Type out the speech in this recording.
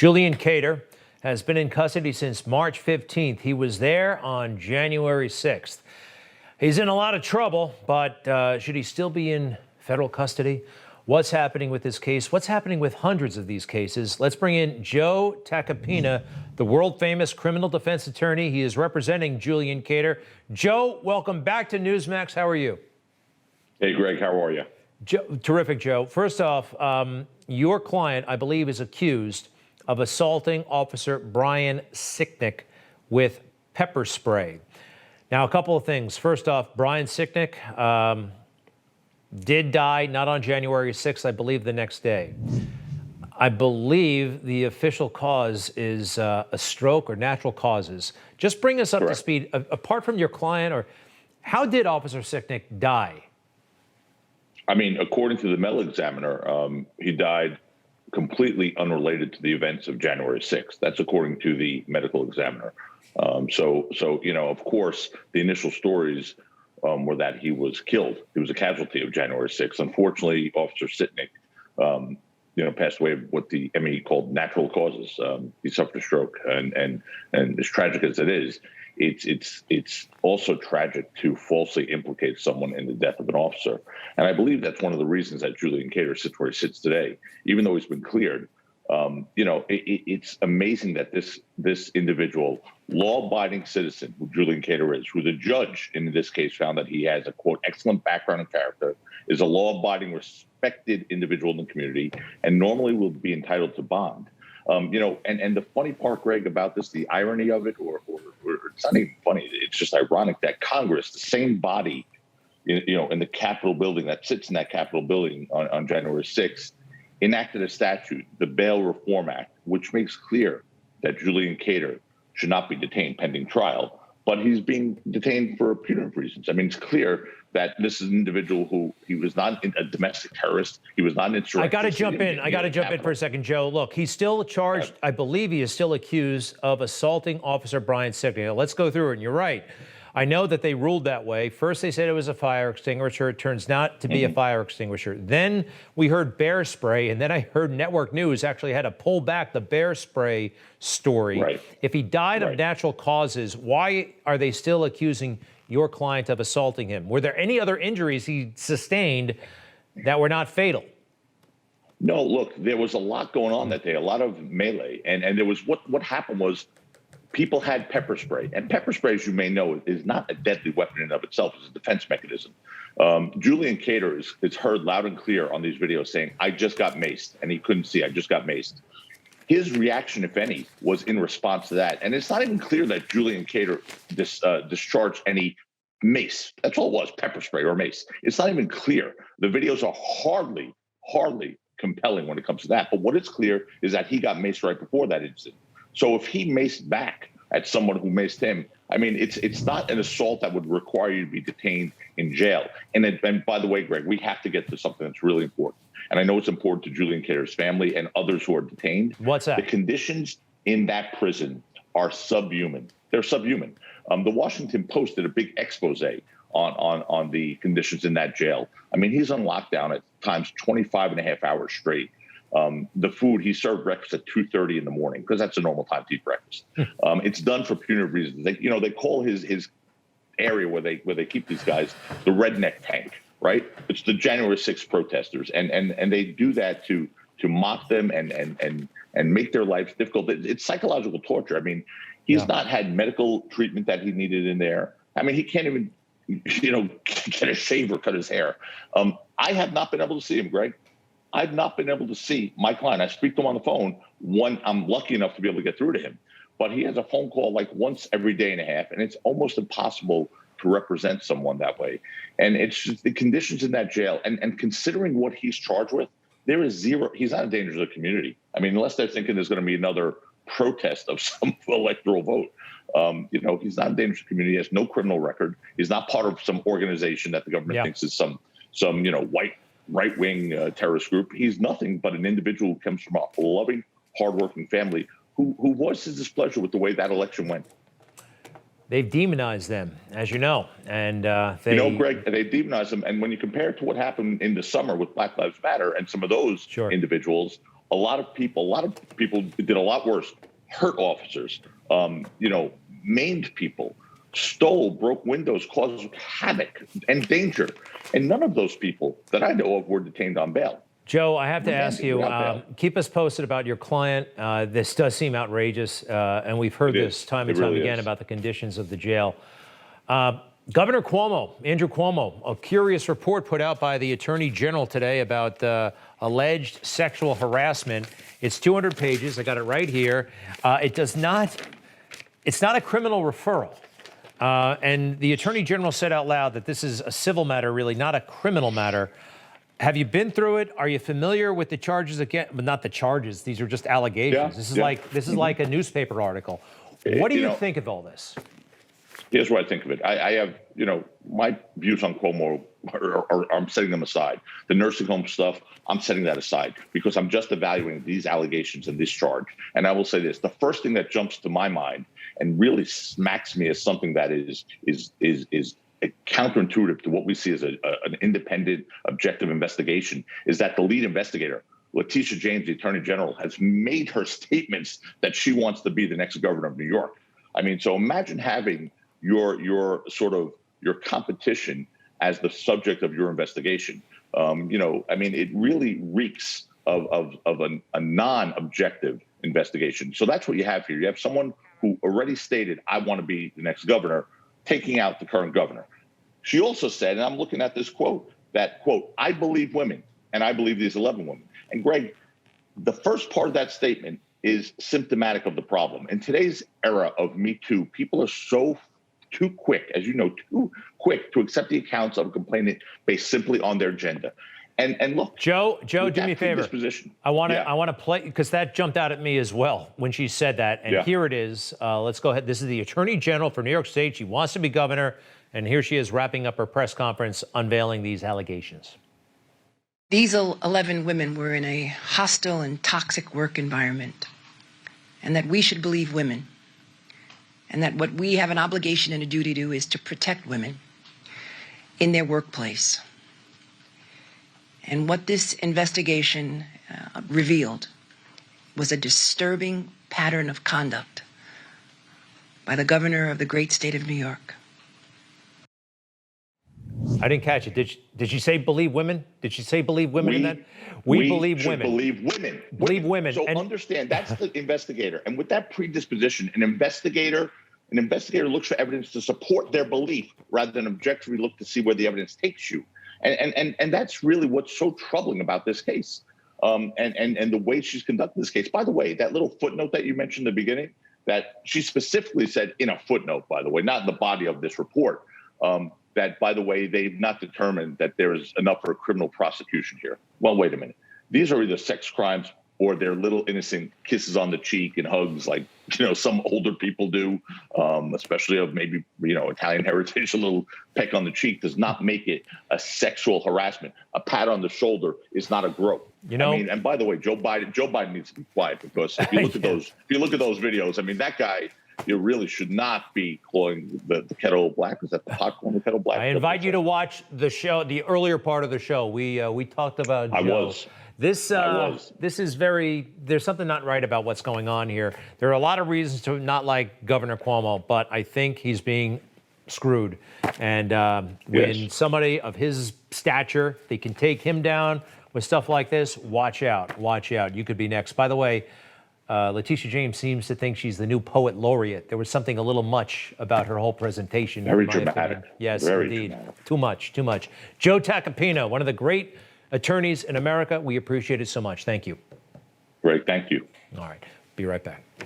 Julian Cater has been in custody since March 15th. He was there on January 6th. He's in a lot of trouble, but should he still be in federal custody? What's happening with this case? What's happening with hundreds of these cases? Let's bring in Joe Tacopina, the world-famous criminal defense attorney. He is representing Julian Cater. Joe, welcome back to Newsmax. How are you? Hey, Greg, how are you? Terrific, Joe. First off, your client, I believe, is accused of assaulting Officer Brian Sicknick with pepper spray. Now, a couple of things. First off, Brian Sicknick did die not on January 6th, I believe the next day. I believe the official cause is a stroke or natural causes. Just bring us up to speed. Apart from your client, or how did Officer Sicknick die? I mean, according to the medical examiner, he died completely unrelated to the events of January 6th. That's according to the medical examiner. So you know, of course, the initial stories were that he was killed. He was a casualty of January 6th. Unfortunately, Officer Sicknick, passed away of what the ME called natural causes. He suffered a stroke, and as tragic as it is, it's also tragic to falsely implicate someone in the death of an officer. And I believe that's one of the reasons that Julian Cater sits where he sits today, even though he's been cleared. It's amazing that this individual, law-abiding citizen, who Julian Cater is, who the judge in this case found that he has a, quote, excellent background and character, is a law-abiding, respected individual in the community, and normally will be entitled to bond. And the funny part, Greg, about this, the irony of it, or it's not even funny, it's just ironic that Congress, the same body, in the Capitol building that sits in that Capitol building on January 6th, enacted a statute, the Bail Reform Act, which makes clear that Julian Cater should not be detained pending trial, but he's being detained for punitive reasons. I mean, it's clear that this is an individual who, he was not a domestic terrorist. He was not an insurrectionist. I got to jump in for a second, Joe. Look, he's still charged. I believe he is still accused of assaulting Officer Brian Sicknick. Now, let's go through it. And you're right. I know that they ruled that way. First, they said it was a fire extinguisher. It turns out to be a fire extinguisher. Then we heard bear spray, and then I heard Network News actually had to pull back the bear spray story. Right. If he died of natural causes, why are they still accusing your client of assaulting him? Were there any other injuries he sustained that were not fatal? No, look, there was a lot going on that day, a lot of melee. And there was what happened was people had pepper spray. And pepper spray, as you may know, is not a deadly weapon in and of itself. It's a defense mechanism. Julian Cater is heard loud and clear on these videos saying, I just got maced. And he couldn't see, I just got maced. His reaction, if any, was in response to that. And it's not even clear that Julian Cater discharged any mace. That's all it was, pepper spray or mace. It's not even clear. The videos are hardly compelling when it comes to that. But what is clear is that he got maced right before that incident. So if he maced back at someone who maced him, I mean, it's not an assault that would require you to be detained in jail. And by the way, Greg, we have to get to something that's really important. And I know it's important to Julian Cater's family and others who are detained. What's that? The conditions in that prison are subhuman. They're subhuman. The Washington Post did a big expose on the conditions in that jail. I mean, he's on lockdown at times 25 and a half hours straight. The food, he served breakfast at 2:30 in the morning because that's a normal time to eat breakfast. It's done for punitive reasons. They call his area where they keep these guys the redneck tank, right? It's the January 6th protesters, and they do that to mock them and make their lives difficult. It's psychological torture. I mean, he's not had medical treatment that he needed in there. I mean, he can't even get a shave or cut his hair. I have not been able to see him, Greg. I've not been able to see my client. I speak to him on the phone. I'm lucky enough to be able to get through to him, but he has a phone call like once every day and a half, and it's almost impossible to represent someone that way. And it's just the conditions in that jail. And considering what he's charged with, there is zero. He's not a danger to the community. I mean, unless they're thinking there's going to be another protest of some electoral vote. He's not a danger to the community. He has no criminal record. He's not part of some organization that the government thinks is some white right-wing terrorist group. He's nothing but an individual who comes from a loving, hardworking family who voiced his displeasure with the way that election went. They've demonized them, as you know, and Greg, they demonized them. And when you compare it to what happened in the summer with Black Lives Matter and some of those individuals, a lot of people did a lot worse, hurt officers, maimed people, stole, broke windows, caused havoc and danger. And none of those people that I know of were detained on bail. Joe, I have to ask you, bail. keep us posted about your client. This does seem outrageous, and we've heard this time and time again about the conditions of the jail. Governor Cuomo, Andrew Cuomo, a curious report put out by the Attorney General today about alleged sexual harassment. It's 200 pages. I got it right here. It's not a criminal referral. And the Attorney General said out loud that this is a civil matter, really, not a criminal matter. Have you been through it? Are you familiar with the charges again? But not the charges. These are just allegations. Yeah, this is like a newspaper article. What do you think of all this? Here's what I think of it. I have, my views on Cuomo I'm setting them aside. The nursing home stuff, I'm setting that aside because I'm just evaluating these allegations and this charge. And I will say this: the first thing that jumps to my mind and really smacks me as something that is counterintuitive to what we see as an independent, objective investigation is that the lead investigator, Letitia James, the Attorney General, has made her statements that she wants to be the next governor of New York. I mean, so imagine having your competition as the subject of your investigation. It really reeks of a non-objective investigation. So that's what you have here. You have someone who already stated, I want to be the next governor, taking out the current governor. She also said, and I'm looking at this quote, that, quote, I believe women, and I believe these 11 women. And Greg, the first part of that statement is symptomatic of the problem. In today's era of Me Too, people are too quick to accept the accounts of a complainant based simply on their gender. And look, Joe, do me a favor. I want to play, because that jumped out at me as well when she said that. And here it is. Let's go ahead. This is the Attorney General for New York State. She wants to be governor. And here she is wrapping up her press conference unveiling these allegations. These 11 women were in a hostile and toxic work environment, and that we should believe women, and that what we have an obligation and a duty to do is to protect women in their workplace. And what this investigation revealed was a disturbing pattern of conduct by the governor of the great state of New York. I didn't catch it. Did she say believe women? Did she say believe women in that? We believe women. Believe women. Believe women. So understand, that's the investigator. And with that predisposition, an investigator looks for evidence to support their belief rather than objectively look to see where the evidence takes you. And that's really what's so troubling about this case. And the way she's conducted this case. By the way, that little footnote that you mentioned in the beginning, that she specifically said in a footnote, by the way, not in the body of this report, that, by the way, they've not determined that there is enough for a criminal prosecution here. Well, wait a minute. These are either sex crimes or they're little innocent kisses on the cheek and hugs like, some older people do, especially of maybe, Italian heritage. A little peck on the cheek does not make it a sexual harassment. A pat on the shoulder is not a grope. And by the way, Joe Biden needs to be quiet because if you look at those videos, that guy, you really should not be calling the kettle black. Is that the pot calling the kettle black? I invite you to watch the show, the earlier part of the show. We talked about Joe. I was. This is there's something not right about what's going on here. There are a lot of reasons to not like Governor Cuomo, but I think he's being screwed. And when somebody of his stature, they can take him down with stuff like this, watch out. You could be next. By the way, Letitia James seems to think she's the new poet laureate. There was something a little much about her whole presentation. Very dramatic. Yes, Very indeed. Dramatic. Too much. Joe Tacopina, one of the great attorneys in America. We appreciate it so much. Thank you. Great. Thank you. All right. Be right back.